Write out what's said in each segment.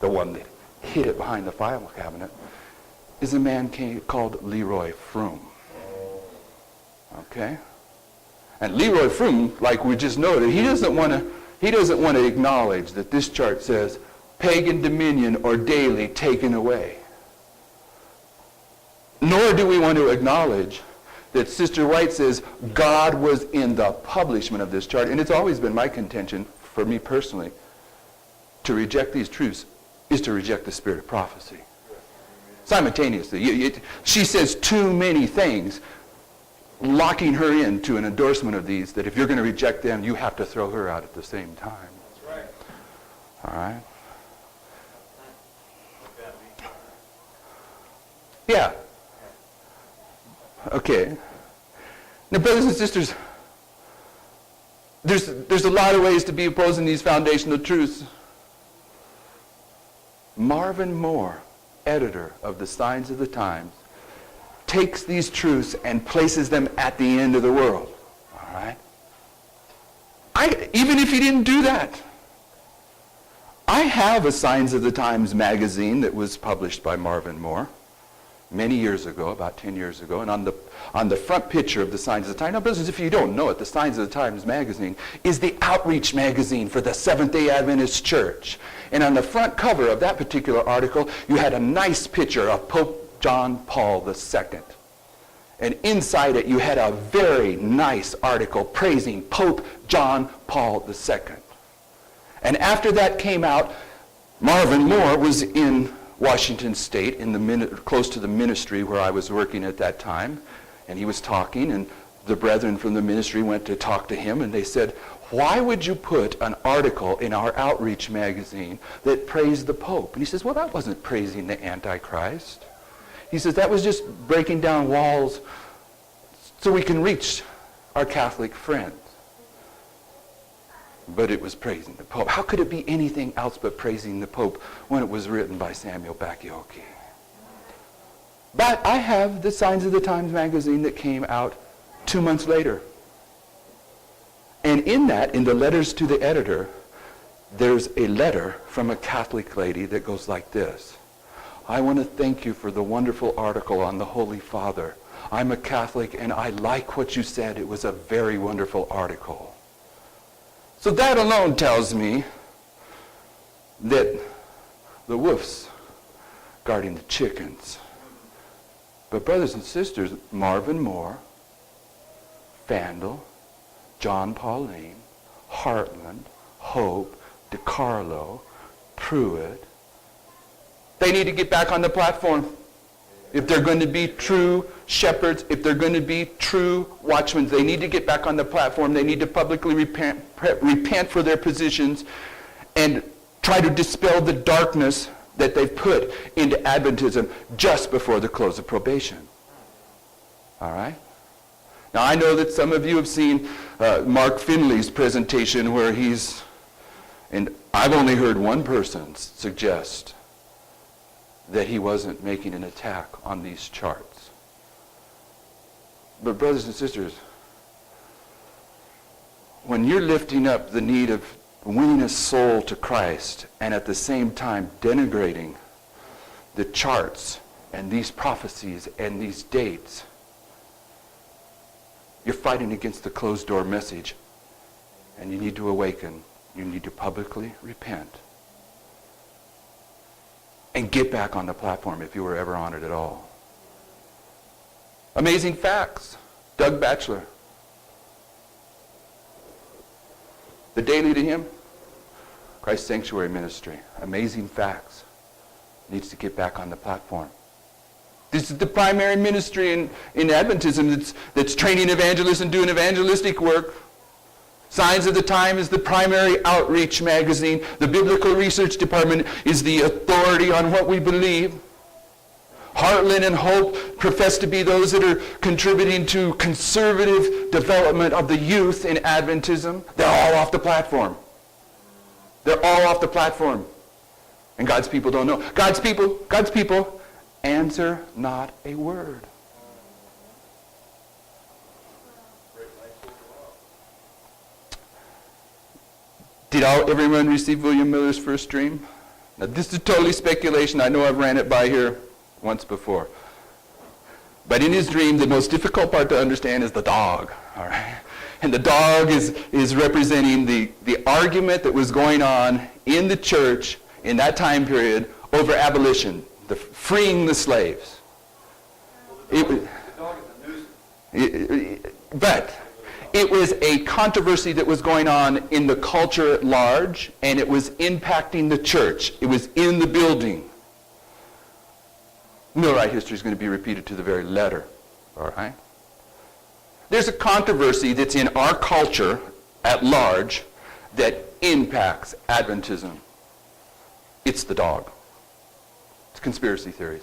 the one that hid it behind the file cabinet, is a man called Leroy Froome. Okay? And Leroy Froome, like we just noted, he doesn't want to acknowledge that this chart says pagan dominion or daily taken away. Nor do we want to acknowledge that Sister White says God was in the publishment of this chart. And it's always been my contention, for me personally, to reject these truths is to reject the spirit of prophecy. Simultaneously. She says too many things, locking her into an endorsement of these, that if you're going to reject them, you have to throw her out at the same time. That's right. All right? Yeah. Okay. Now, brothers and sisters, there's a lot of ways to be opposing these foundational truths. Marvin Moore, editor of the Signs of the Times, takes these truths and places them at the end of the world. All right? Even if he didn't do that, I have a Signs of the Times magazine that was published by Marvin Moore many years ago, about 10 years ago, and on the front picture of the Signs of the Times, now brothers, if you don't know it, the Signs of the Times magazine is the outreach magazine for the Seventh-day Adventist Church. And on the front cover of that particular article, you had a nice picture of Pope John Paul II. And inside it, you had a very nice article praising Pope John Paul II. And after that came out, Marvin Moore was in Washington State, close to the ministry where I was working at that time, and he was talking, and the brethren from the ministry went to talk to him, and they said, why would you put an article in our outreach magazine that praised the Pope? And he says, well, that wasn't praising the Antichrist. He says, that was just breaking down walls so we can reach our Catholic friends. But it was praising the Pope. How could it be anything else but praising the Pope when it was written by Samuel Bacchiocchi? But I have the Signs of the Times magazine that came out 2 months later. And in that, in the letters to the editor, there's a letter from a Catholic lady that goes like this. I want to thank you for the wonderful article on the Holy Father. I'm a Catholic and I like what you said. It was a very wonderful article. So that alone tells me that the wolf's guarding the chickens. But brothers and sisters, Marvin Moore, Fandel, John Pauline, Hartland, Hope, DiCarlo, Pruitt, they need to get back on the platform. If they're going to be true shepherds, if they're going to be true watchmen, they need to get back on the platform. They need to publicly repent for their positions and try to dispel the darkness that they've put into Adventism just before the close of probation. All right? Now, I know that some of you have seen Mark Finley's presentation where and I've only heard one person suggest that he wasn't making an attack on these charts. But brothers and sisters, when you're lifting up the need of winning a soul to Christ and at the same time denigrating the charts and these prophecies and these dates, you're fighting against the closed door message, and you need to awaken. You need to publicly repent and get back on the platform if you were ever on it at all. Amazing facts. Doug Batchelor. The daily to him, Christ Sanctuary Ministry. Amazing facts. Needs to get back on the platform. This is the primary ministry in Adventism that's training evangelists and doing evangelistic work. Signs of the Time is the primary outreach magazine. The Biblical Research Department is the authority on what we believe. Heartland and Hope profess to be those that are contributing to conservative development of the youth in Adventism. They're all off the platform. They're all off the platform. And God's people don't know. God's people answer not a word. Did everyone receive William Miller's first dream? Now, this is totally speculation. I know I've ran it by here once before. But in his dream, the most difficult part to understand is the dog, all right? And the dog is representing the argument that was going on in the church in that time period over abolition, the freeing the slaves. But it was a controversy that was going on in the culture at large, and it was impacting the church. It was in the building. Millwright history is going to be repeated to the very letter, all right? There's a controversy that's in our culture at large that impacts Adventism. It's the dog. It's conspiracy theories.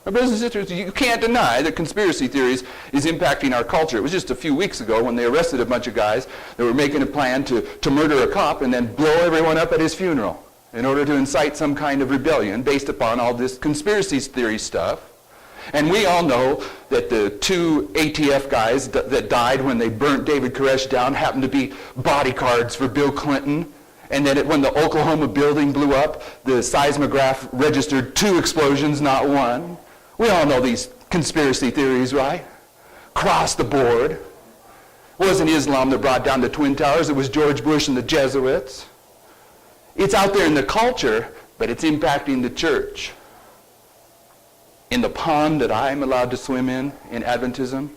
Now, brothers and sisters, you can't deny that conspiracy theories is impacting our culture. It was just a few weeks ago when they arrested a bunch of guys that were making a plan to murder a cop and then blow everyone up at his funeral in order to incite some kind of rebellion based upon all this conspiracy theory stuff. And we all know that the two ATF guys that died when they burnt David Koresh down happened to be bodyguards for Bill Clinton. And then when the Oklahoma building blew up, the seismograph registered 2 explosions, not 1. We all know these conspiracy theories, right? Across the board. It wasn't Islam that brought down the Twin Towers. It was George Bush and the Jesuits. It's out there in the culture, but it's impacting the church. In the pond that I'm allowed to swim in Adventism,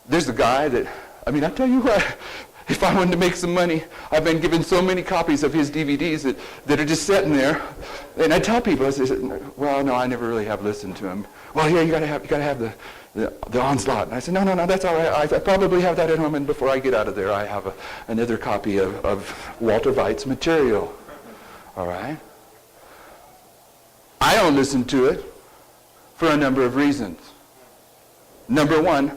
there's a guy that, I tell you what, if I wanted to make some money, I've been given so many copies of his DVDs that are just sitting there. And I tell people, I say, well, no, I never really have listened to him. Well, here, you gotta have the Onslaught. And I said, no, that's all right. I probably have that at home, and before I get out of there, I have another copy of Walter Veit's material. All right? I don't listen to it for a number of reasons. Number one,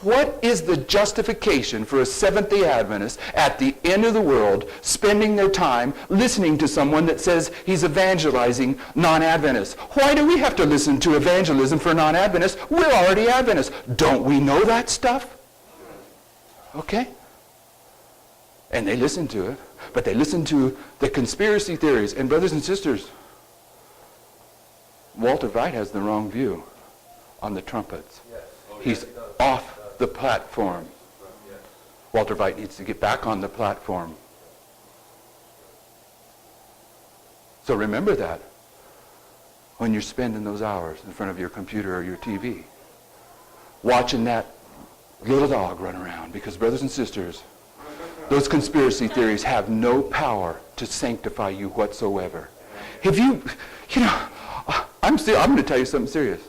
what is the justification for a Seventh-day Adventist at the end of the world spending their time listening to someone that says he's evangelizing non-Adventists? Why do we have to listen to evangelism for non-Adventists? We're already Adventists. Don't we know that stuff? Okay? And they listen to it, but they listen to the conspiracy theories. And brothers and sisters, Walter Veit has the wrong view on the trumpets. He's off the platform. Walter Veit needs to get back on the platform. So remember that when you're spending those hours in front of your computer or your TV, watching that little dog run around. Because brothers and sisters, those conspiracy theories have no power to sanctify you whatsoever. Have you know, I'm going to tell you something serious.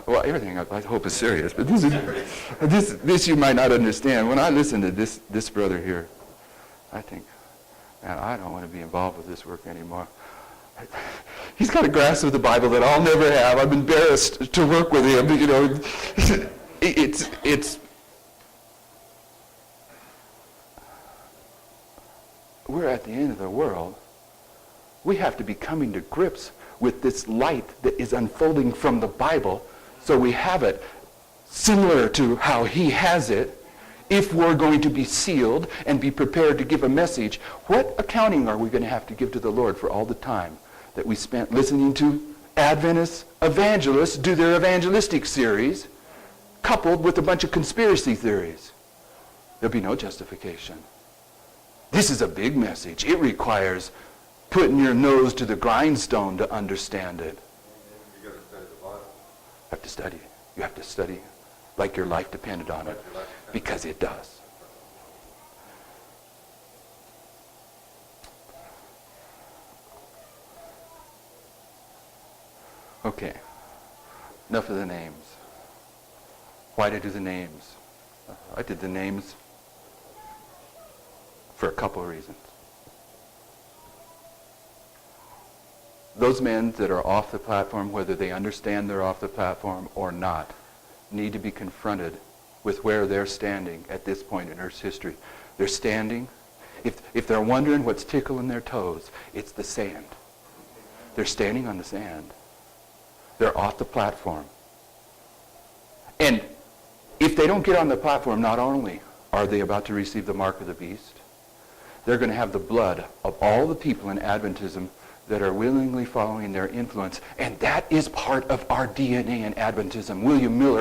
Well, everything I hope is serious, but this you might not understand. When I listen to this brother here, I think, man, I don't want to be involved with this work anymore. He's got a grasp of the Bible that I'll never have. I'm embarrassed to work with him. You know, it's. We're at the end of the world. We have to be coming to grips with this light that is unfolding from the Bible, so we have it similar to how he has it, if we're going to be sealed and be prepared to give a message. What accounting are we going to have to give to the Lord for all the time that we spent listening to Adventist evangelists do their evangelistic series, coupled with a bunch of conspiracy theories? There'll be no justification. This is a big message. It requires putting your nose to the grindstone to understand it. You got to study the Bible. You have to study. You have to study like your life depended on it, because it does. Okay. Enough of the names. Why did I do the names? I did the names for a couple of reasons. Those men that are off the platform, whether they understand they're off the platform or not, need to be confronted with where they're standing at this point in Earth's history. They're standing, if they're wondering what's tickling their toes, it's the sand. They're standing on the sand. They're off the platform. And if they don't get on the platform, not only are they about to receive the mark of the beast, they're going to have the blood of all the people in Adventism that are willingly following their influence. And that is part of our DNA in Adventism. William Miller